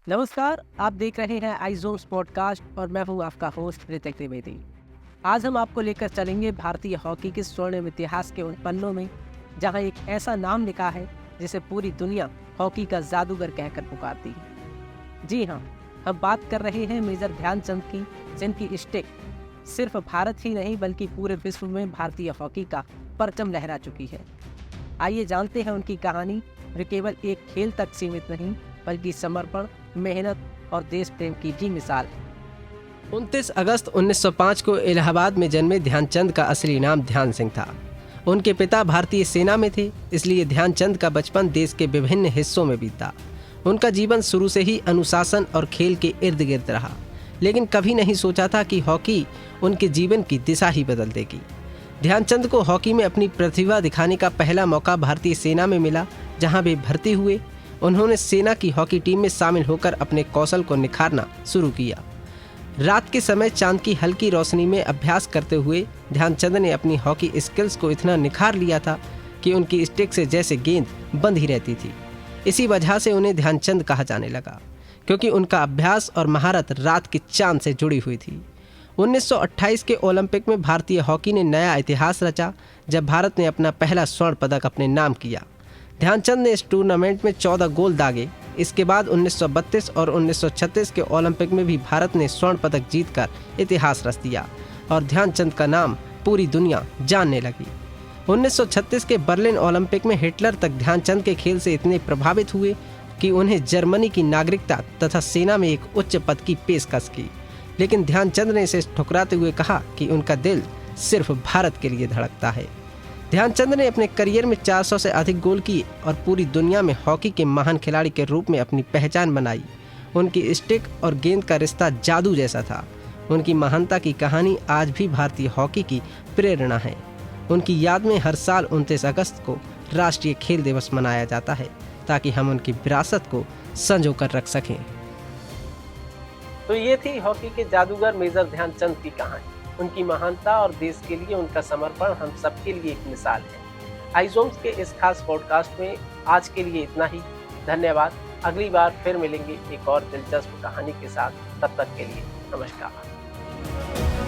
नमस्कार, आप देख रहे हैं आईजोम्स पॉडकास्ट और मैं हूं आपका होस्ट ऋतिक त्रिवेदी। आज हम आपको लेकर चलेंगे भारतीय हॉकी के स्वर्णिम इतिहास के उन पन्नों में जहां एक ऐसा नाम लिखा है जिसे पूरी दुनिया हॉकी का जादूगर कहकर पुकारती है। जी हाँ, हम बात कर रहे हैं मेजर ध्यानचंद की, जिनकी स्टिक सिर्फ भारत ही नहीं बल्कि पूरे विश्व में भारतीय हॉकी का परचम लहरा चुकी है। आइए जानते हैं उनकी कहानी, जो केवल एक खेल तक सीमित नहीं बल्कि समर्पण, मेहनत और देश प्रेम की भी मिसाल है। 29 अगस्त 1905 को इलाहाबाद में जन्मे ध्यानचंद का असली नाम ध्यान सिंह था। उनके पिता भारतीय सेना में थे, इसलिए ध्यानचंद का बचपन देश के विभिन्न हिस्सों में बीता। उनका जीवन शुरू से ही अनुशासन और खेल के इर्द गिर्द रहा, लेकिन कभी नहीं सोचा था कि हॉकी उनके जीवन की दिशा ही बदल देगी। ध्यानचंद को हॉकी में अपनी प्रतिभा दिखाने का पहला मौका भारतीय सेना में मिला, जहां वे भर्ती हुए। उन्होंने सेना की हॉकी टीम में शामिल होकर अपने कौशल को निखारना शुरू किया। रात के समय चांद की हल्की रोशनी में अभ्यास करते हुए ध्यानचंद ने अपनी हॉकी स्किल्स को इतना निखार लिया था कि उनकी स्टिक से जैसे गेंद बंद ही रहती थी। इसी वजह से उन्हें ध्यानचंद कहा जाने लगा, क्योंकि उनका अभ्यास और महारत रात के चांद से जुड़ी हुई थी। 1928 के ओलंपिक में भारतीय हॉकी ने नया इतिहास रचा, जब भारत ने अपना पहला स्वर्ण पदक अपने नाम किया। ध्यानचंद ने इस टूर्नामेंट में 14 गोल दागे। इसके बाद 1932 और 1936 के ओलंपिक में भी भारत ने स्वर्ण पदक जीतकर इतिहास रच दिया और ध्यानचंद का नाम पूरी दुनिया जानने लगी। 1936 के बर्लिन ओलंपिक में हिटलर तक ध्यानचंद के खेल से इतने प्रभावित हुए कि उन्हें जर्मनी की नागरिकता तथा सेना में एक उच्च पद की पेशकश की, लेकिन ध्यानचंद ने इसे ठुकराते हुए कहा कि उनका दिल सिर्फ भारत के लिए धड़कता है। ध्यानचंद ने अपने करियर में 400 से अधिक गोल किए और पूरी दुनिया में हॉकी के महान खिलाड़ी के रूप में अपनी पहचान बनाई। उनकी स्टिक और गेंद का रिश्ता जादू जैसा था। उनकी महानता की कहानी आज भी भारतीय हॉकी की प्रेरणा है। उनकी याद में हर साल 29 अगस्त को राष्ट्रीय खेल दिवस मनाया जाता है, ताकि हम उनकी विरासत को संजो कर रख सकें। तो ये थी हॉकी के जादूगर मेजर ध्यानचंद की कहानी। उनकी महानता और देश के लिए उनका समर्पण हम सबके लिए एक मिसाल है। आईजोम्स के इस खास पॉडकास्ट में आज के लिए इतना ही। धन्यवाद। अगली बार फिर मिलेंगे एक और दिलचस्प कहानी के साथ। तब तक के लिए नमस्कार।